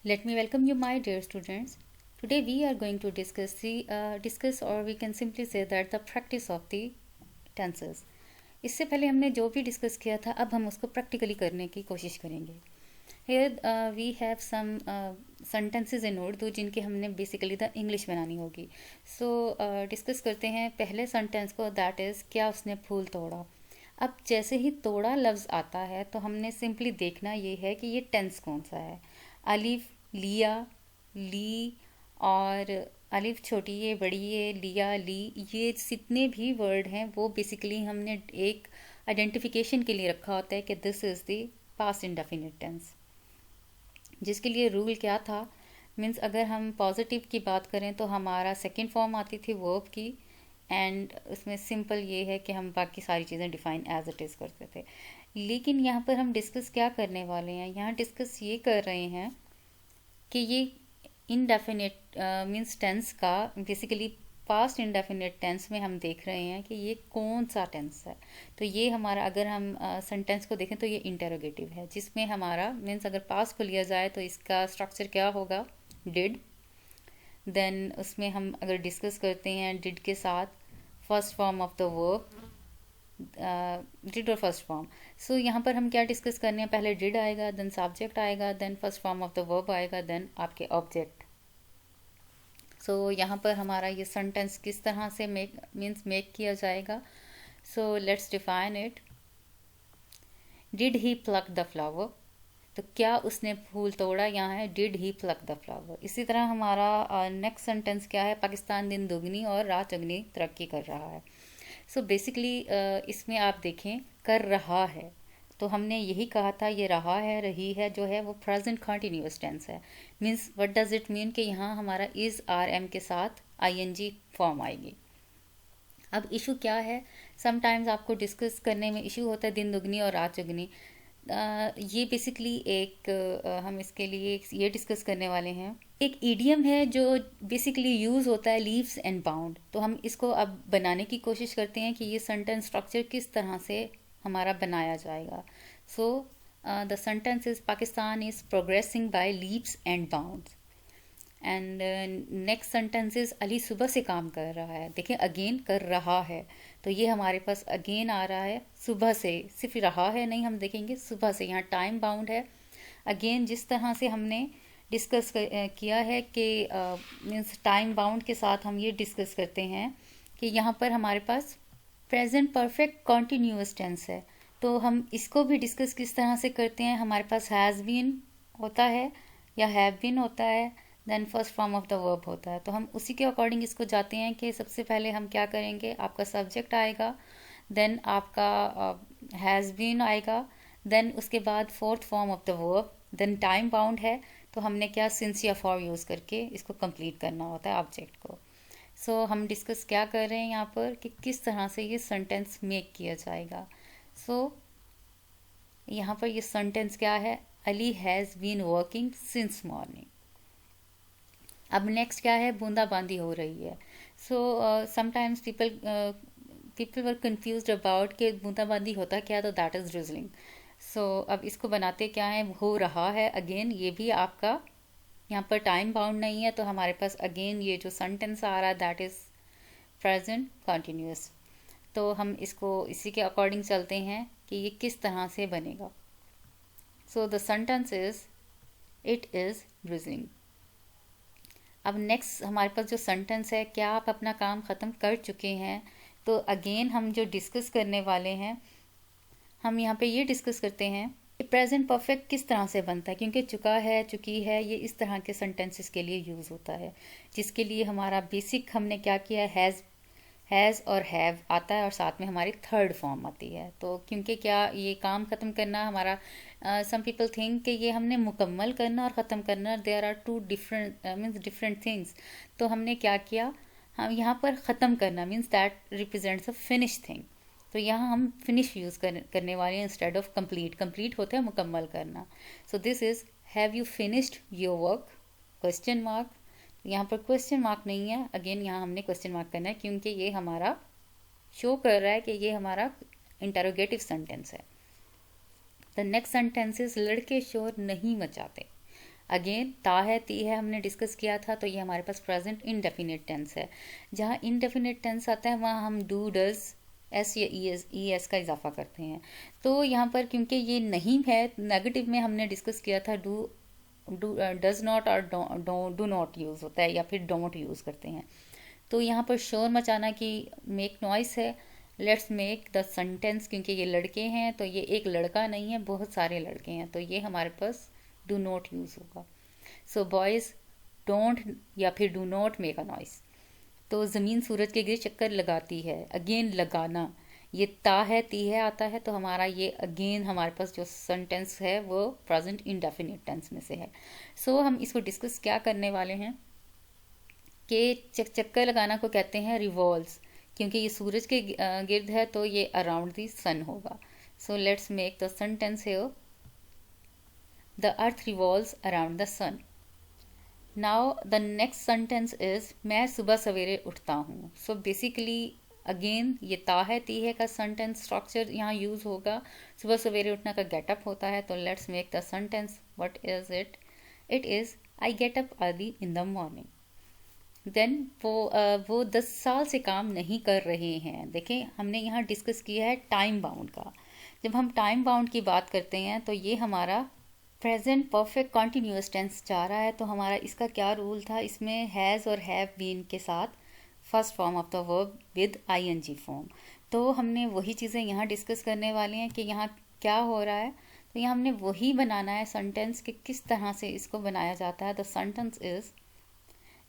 Let me welcome you, my dear students. Today we are going to discuss, or we can simply say that the practice of the tenses. इससे पहले हमने जो भी discuss किया था, अब हम उसको प्रैक्टिकली करने की कोशिश करेंगे. Here we have some sentences in Urdu जिनके हमने बेसिकली द इंग्लिश बनानी होगी. सो डिस्कस करते हैं पहले सेंटेंस को, दैट इज़ क्या उसने फूल तोड़ा. अब जैसे ही तोड़ा लफ्ज़ आता है तो हमने सिंपली देखना ये है कि ये टेंस कौन सा है. अलिफ, लिया, ली, और अलिफ छोटी है, बड़ी है, लिया, ली, ये जितने भी वर्ड हैं वो बेसिकली हमने एक आइडेंटिफिकेशन के लिए रखा होता है कि this is the past indefinite tense. जिसके लिए रूल क्या था, मीन्स अगर हम पॉजिटिव की बात करें तो हमारा सेकंड फॉर्म आती थी वर्ब की, एंड उसमें सिंपल ये है कि हम बाकी सारी चीज़ें डिफाइन एज इट इज़ करते थे. लेकिन यहाँ पर हम डिस्कस क्या करने वाले हैं, यहाँ डिस्कस ये कर रहे हैं कि ये इनडेफिनिट मीन्स टेंस का बेसिकली पास्ट इंडेफिनिट टेंस में हम देख रहे हैं कि ये कौन सा टेंस है. तो ये हमारा, अगर हम सेंटेंस को देखें तो ये इंटेरोगेटिव है, जिसमें हमारा मीन्स अगर पास्ट को लिया जाए तो इसका स्ट्रक्चर क्या होगा, डिड. देन उसमें हम अगर डिस्कस करते हैं डिड के साथ first form of the verb, did और फर्स्ट फॉर्म. सो यहाँ पर हम क्या डिस्कस करने हैं, पहले डिड आएगा, देन सब्जेक्ट आएगा, then first form of the verb आएगा, देन आपके ऑब्जेक्ट. सो यहाँ पर हमारा ये सेंटेंस किस तरह से मेक किया जाएगा. So let's define it. Did he plug the flower, तो क्या उसने फूल तोड़ा, यहाँ है did he plug the flower. इसी तरह हमारा नेक्स्ट सेंटेंस क्या है, पाकिस्तान दिन दोगुनी और रात चौगुनी तरक्की कर रहा है. सो बेसिकली इसमें आप देखें कर रहा है, तो हमने यही कहा था ये रहा है, रही है जो है वो प्रेजेंट कंटिन्यूअस टेंस है. Means what does it mean कि यहाँ हमारा इज़ आर एम के साथ आईएनजी फॉर्म आएगी. अब इशू क्या है, समटाइम्स आपको डिस्कस करने में इशू होता है दिन दुगनी और रात चुगनी. ये बेसिकली एक हम इसके लिए ये डिस्कस करने वाले हैं. एक ईडियम है जो बेसिकली यूज़ होता है, लीव्स एंड बाउंड. तो हम इसको अब बनाने की कोशिश करते हैं कि ये सेंटेंस स्ट्रक्चर किस तरह से हमारा बनाया जाएगा. So the sentence is Pakistan is progressing by leaves and bounds. And next sentences Ali सुबह से काम कर रहा है. देखिए अगेन कर रहा है, तो ये हमारे पास अगेन आ रहा है सुबह से, सिर्फ रहा है नहीं, हम देखेंगे सुबह से. यहाँ टाइम बाउंड है. अगेन जिस तरह से हमने डिस्कस किया है कि मीन्स टाइम बाउंड के साथ हम ये डिस्कस करते हैं कि यहाँ पर हमारे पास प्रेजेंट परफेक्ट कॉन्टीन्यूअस टेंस है. तो हम इसको भी डिस्कस किस तरह से करते हैं, हमारे पास हैज़ बीन होता है या हैव बीन होता है, then first form of the verb होता है. तो हम उसी के अकॉर्डिंग इसको जाते हैं कि सबसे पहले हम क्या करेंगे, आपका सब्जेक्ट आएगा, देन आपका हैज़ बीन आएगा, देन उसके बाद fourth form of the verb, then time bound है तो हमने क्या सिंस या फॉर यूज़ करके इसको कंप्लीट करना होता है ऑब्जेक्ट को. सो हम डिस्कस क्या कर रहे हैं यहाँ पर कि किस तरह से ये सेंटेंस मेक किया जाएगा. सो यहाँ पर ये सेंटेंस क्या है, Ali has been working since morning. अब नेक्स्ट क्या है, बूंदाबांदी हो रही है. So sometimes people were confused about कि बूंदाबांदी होता क्या, तो दैट इज़ ड्रिजलिंग. सो अब इसको बनाते क्या है, हो रहा है. अगेन ये भी आपका यहाँ पर टाइम बाउंड नहीं है, तो हमारे पास अगेन ये जो सेंटेंस आ रहा है दैट इज़ प्रेजेंट कंटिन्यूअस. तो हम इसको इसी के अकॉर्डिंग चलते हैं कि ये किस तरह से बनेगा. So the sentence is it is drizzling. अब नेक्स्ट हमारे पास जो सेंटेंस है, क्या आप अपना काम ख़त्म कर चुके हैं. तो अगेन हम जो डिस्कस करने वाले हैं, हम यहाँ पे ये डिस्कस करते हैं कि प्रेजेंट परफेक्ट किस तरह से बनता है, क्योंकि चुका है, चुकी है, ये इस तरह के सेंटेंसेस के लिए यूज़ होता है. जिसके लिए हमारा बेसिक हमने क्या किया, हैज़ और हैव आता है और साथ में हमारी थर्ड फॉर्म आती है. तो क्योंकि क्या ये काम ख़त्म करना हमारा, सम पीपल थिंक कि ये हमने मुकम्मल करना और ख़त्म करना, there are two different means different things. तो हमने क्या किया, हम यहाँ पर ख़त्म करना means that represents a finish thing. तो यहाँ हम फिनिश यूज़ करने वाले हैं इंस्टेड ऑफ कंप्लीट. कंप्लीट होता है मुकम्मल करना. So this is have you finished your work, question mark. यहाँ पर क्वेश्चन मार्क नहीं है, अगेन यहाँ हमने क्वेश्चन मार्क करना है क्योंकि ये हमारा शो कर रहा है कि ये हमारा इंटरोगेटिव सेंटेंस है. द नेक्स्ट सेंटेंस इज लड़के शोर नहीं मचाते. अगेन ता है ती है हमने डिस्कस किया था, तो ये हमारे पास प्रेजेंट इनडेफिनिट टेंस है। जहाँ इनडेफिनिट टेंस आता है वहाँ हम डू, डज, एस या ई एस का इजाफा करते हैं। तो यहाँ पर क्योंकि ये नहीं है, नेगेटिव में हमने डिस्कस किया था डू डज नॉट और डू नॉट यूज़ होता है या फिर डोंट यूज़ करते हैं। तो यहाँ पर शोर मचाना की मेक नॉइस है। लेट्स मेक द सेंटेंस, क्योंकि ये लड़के हैं तो ये एक लड़का नहीं है, बहुत सारे लड़के हैं, तो ये हमारे पास डू नॉट यूज़ होगा। सो बॉयज़ डोंट या फिर do not make a noise. तो ज़मीन सूरज के गिर चक्कर लगाती है, अगेन लगाना, ये ता है ती है आता है, तो हमारा ये अगेन हमारे पास जो सेंटेंस है वो प्रेजेंट इंडेफिनिट टेंस में से है। सो हम इसको डिस्कस क्या करने वाले हैं कि चक्कर लगाना को कहते हैं रिवॉल्व्स, क्योंकि ये सूरज के गिर्द है तो ये अराउंड द सन होगा। So let's make the sentence here, the earth revolves around the sun. Now the next sentence is मैं सुबह सवेरे उठता हूँ। सो बेसिकली अगेन ये ता है ती है का सेंटेंस स्ट्रक्चर यहाँ यूज होगा। सुबह सवेरे उठना का गेटअप होता है, तो let's make the sentence, what is it? It is I get up early in the morning. Then वो 10 साल से काम नहीं कर रहे हैं। देखें हमने यहाँ डिस्कस किया है टाइम बाउंड का। जब हम टाइम बाउंड की बात करते हैं तो ये हमारा प्रेजेंट परफेक्ट कॉन्टिन्यूअस टेंस जा रहा है, तो हमारा इसका क्या रूल था, इसमें हैज़ और हैव बीन के साथ first form of the verb with ING form. तो हमने वही चीज़ें यहाँ डिस्कस करने वाले हैं कि यहाँ क्या हो रहा है। तो यहाँ हमने वही बनाना है सेंटेंस कि किस तरह से इसको बनाया जाता है। The sentence is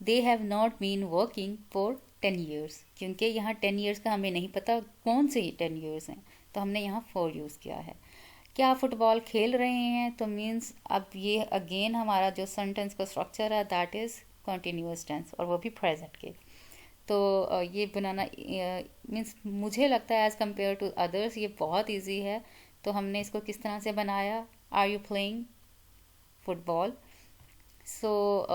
they have not been working for 10 years, क्योंकि यहाँ 10 ईयर्स का हमें नहीं पता कौन से 10 ईयर्स हैं, तो हमने यहाँ फॉर यूज़ किया है। क्या फुटबॉल खेल रहे हैं, तो मीन्स अब ये अगेन हमारा जो सेंटेंस का स्ट्रक्चर है दैट इज़ कॉन्टीन्यूअस टेंस, और वो भी प्रेजेंट के। तो ये बनाना मीन्स मुझे लगता है एज़ कम्पेयर टू अदर्स ये बहुत ईजी है। तो हमने इसको किस तरह से बनाया, are you playing football. So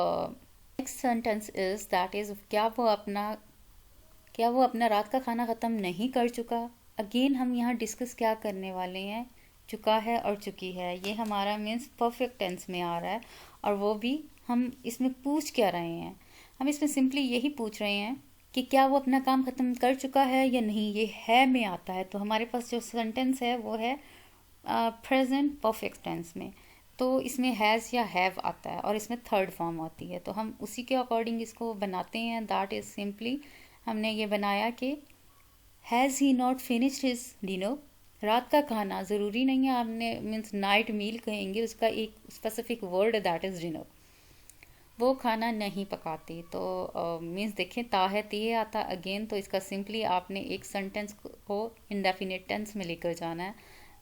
next sentence is that is क्या वो अपना रात का खाना ख़त्म नहीं कर चुका। अगेन हम यहाँ डिस्कस क्या करने वाले हैं, चुका है और चुकी है, ये हमारा मीन्स परफेक्ट टेंस में आ रहा है। और वो भी हम इसमें पूछ क्या रहे हैं, हम इसमें सिंपली यही पूछ रहे हैं कि क्या वो अपना काम ख़त्म कर चुका है या नहीं, ये है में आता है। तो हमारे पास जो सेंटेंस है वो है प्रेजेंट परफेक्ट टेंस में, तो इसमें हैज़ या हैव आता है और इसमें थर्ड फॉर्म आती है। तो हम उसी के अकॉर्डिंग इसको बनाते हैं। दैट इज़ सिंपली हमने ये बनाया कि has he not finished his dinner. रात का खाना ज़रूरी नहीं है आपने मीन्स नाइट मील कहेंगे, उसका एक स्पेसिफिक वर्ड है दैट इज़ डिनर। वो खाना नहीं पकाती, तो मीन्स देखें ता है ती है आता अगेन, तो इसका सिंपली आपने एक सेंटेंस को इंडेफिनिट टेंस में लेकर जाना है।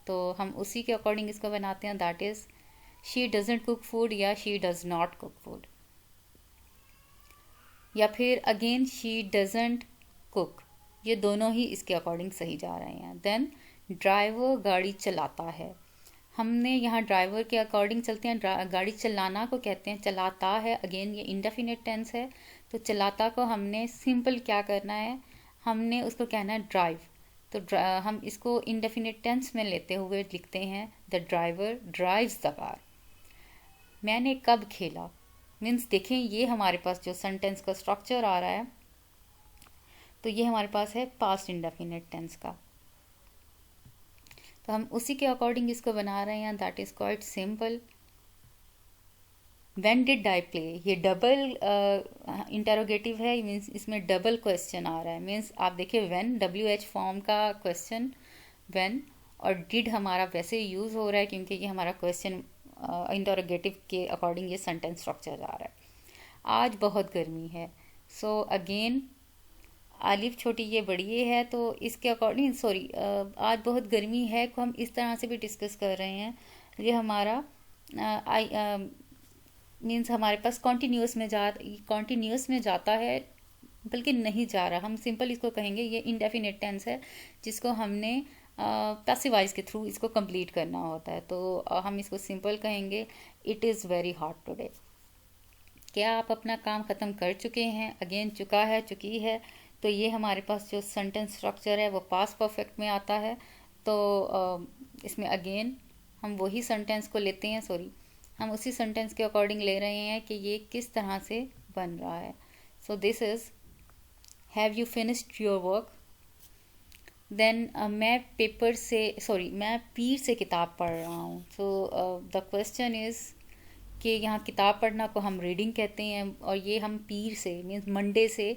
तो हम उसी के अकॉर्डिंग इसको बनाते हैं। That is she doesn't cook food या she does not cook food, या फिर अगेन शी डजेंट कुक, ये दोनों ही इसके अकॉर्डिंग सही जा रहे हैं। देन ड्राइवर गाड़ी चलाता है, हमने यहाँ ड्राइवर के अकॉर्डिंग चलते हैं। गाड़ी चलाना को कहते हैं चलाता है, अगेन ये इंडेफिनिट टेंस है। तो चलाता को हमने सिंपल क्या करना है, हमने उसको कहना है ड्राइव। तो हम इसको इंडेफिनिट टेंस में लेते हुए लिखते हैं the driver drives the car. मैंने कब खेला, मीन्स देखें ये हमारे पास जो सेंटेंस का स्ट्रक्चर आ रहा है, तो ये हमारे पास है पास्ट इंडेफिनिट टेंस का। तो हम उसी के अकॉर्डिंग इसको बना रहे हैं। That is quite simple. When did I play, ये डबल इंटेरोगेटिव है, मीन्स इसमें डबल क्वेश्चन आ रहा है। मीन्स आप देखिए व्हेन WH फॉर्म का क्वेश्चन व्हेन, और डिड हमारा वैसे यूज़ हो रहा है क्योंकि ये हमारा क्वेश्चन इंटेरोगेटिव के अकॉर्डिंग ये सेंटेंस स्ट्रक्चर आ रहा है। आज बहुत गर्मी है, सो अगेन आलिफ छोटी ये बड़ी ये है, तो इसके अकॉर्डिंग सॉरी आज बहुत गर्मी है को हम इस तरह से भी डिस्कस कर रहे हैं। ये हमारा आई मीन्स हमारे पास कॉन्टीन्यूअस में जाता है, बल्कि नहीं जा रहा। हम सिंपल इसको कहेंगे ये इंडेफिनिट टेंस है जिसको हमने पैसिव वॉइस के थ्रू इसको कंप्लीट करना होता है। तो हम इसको सिंपल कहेंगे it is very hot today. क्या आप अपना काम ख़त्म कर चुके हैं, अगेन चुका है चुकी है, तो ये हमारे पास जो सेंटेंस स्ट्रक्चर है वो पास्ट परफेक्ट में आता है। तो इसमें अगेन हम वही सेंटेंस को लेते हैं, हम उसी सेंटेंस के अकॉर्डिंग ले रहे हैं कि ये किस तरह से बन रहा है. So this is have you finished your work. Then मैं पीर से किताब पढ़ रहा हूँ. सो द क्वेश्चन इज़ कि यहाँ किताब पढ़ना को हम रीडिंग कहते हैं और ये हम पीर से मीन्स मंडे से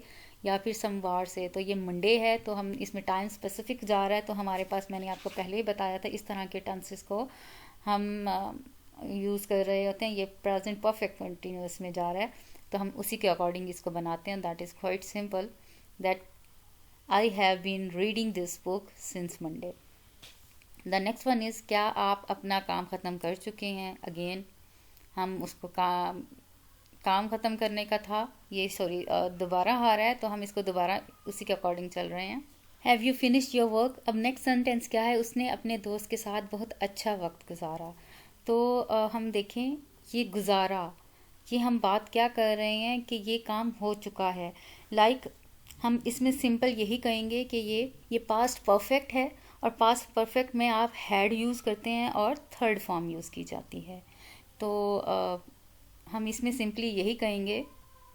या फिर सोमवार से. तो ये मंडे है तो हम इसमें टाइम स्पेसिफिक जा रहा है. तो हमारे पास मैंने आपको पहले ही बताया था इस तरह के टेंसेस को हम यूज़ कर रहे होते हैं. ये प्रेजेंट परफेक्ट कंटिन्यूअस में जा रहा है तो हम उसी के अकॉर्डिंग इसको बनाते हैं. That is quite simple that I have been reading this book since Monday. The next one is क्या आप अपना काम ख़त्म कर चुके हैं. अगेन हम उसको काम ख़त्म करने का था ये दोबारा आ रहा है तो हम इसको दोबारा उसी के अकॉर्डिंग चल रहे हैं. Have you finished your work. अब नेक्स्ट सेंटेंस क्या है. उसने अपने दोस्त के साथ बहुत अच्छा वक्त गुजारा. तो हम देखें ये गुजारा, ये हम बात क्या कर रहे हैं कि ये काम हो चुका है. लाइक हम इसमें सिंपल यही कहेंगे कि ये पास्ट परफेक्ट है और पास्ट परफेक्ट में आप हैड यूज़ करते हैं और थर्ड फॉर्म यूज़ की जाती है. तो हम इसमें सिंपली यही कहेंगे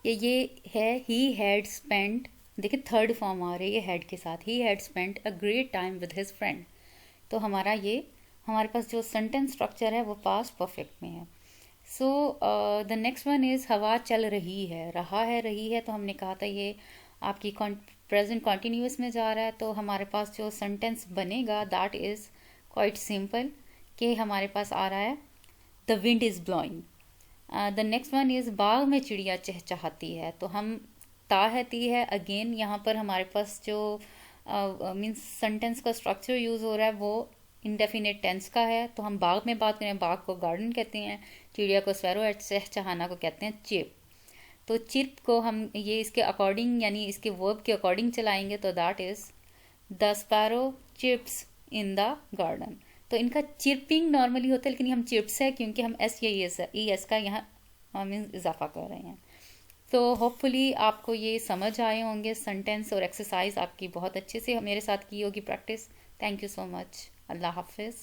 कि ये है ही हैड स्पेंट. देखिए थर्ड फॉर्म आ रही है हैड के साथ. He had spent a great time with his friend. तो हमारे पास जो सेंटेंस स्ट्रक्चर है वो पास्ट परफेक्ट में है. So the next one is हवा चल रही है. रही है तो हमने कहा था ये आपकी प्रेजेंट कॉन्टीन्यूअस में जा रहा है. तो हमारे पास जो सेंटेंस बनेगा दैट इज़ क्वाइट सिंपल कि हमारे पास आ रहा है the wind is blowing. The next one is बाग में चिड़िया चहचहाती है. तो हम ताहती है. अगेन यहाँ पर हमारे पास जो मीन्स सेंटेंस का स्ट्रक्चर यूज़ हो रहा है वो इंडेफिनिट टेंस का है. तो हम बाग में बात करें, बाग को गार्डन कहते हैं, चिड़िया को स्पैरो और चहचहाना को कहते हैं चिप. तो चिर्प को हम ये इसके अकॉर्डिंग यानी इसके वर्ब के अकॉर्डिंग चलाएंगे तो that is the sparrow chirps in the garden. तो इनका चिर्पिंग नॉर्मली होता है लेकिन हम चिर्प्स है क्योंकि हम एस का यहाँ मीन्स इजाफा कर रहे हैं. तो होपफुली आपको ये समझ आए होंगे सेंटेंस और एक्सरसाइज आपकी बहुत अच्छे से मेरे साथ की होगी practice. Thank you so much. अल्लाह हाफिज़.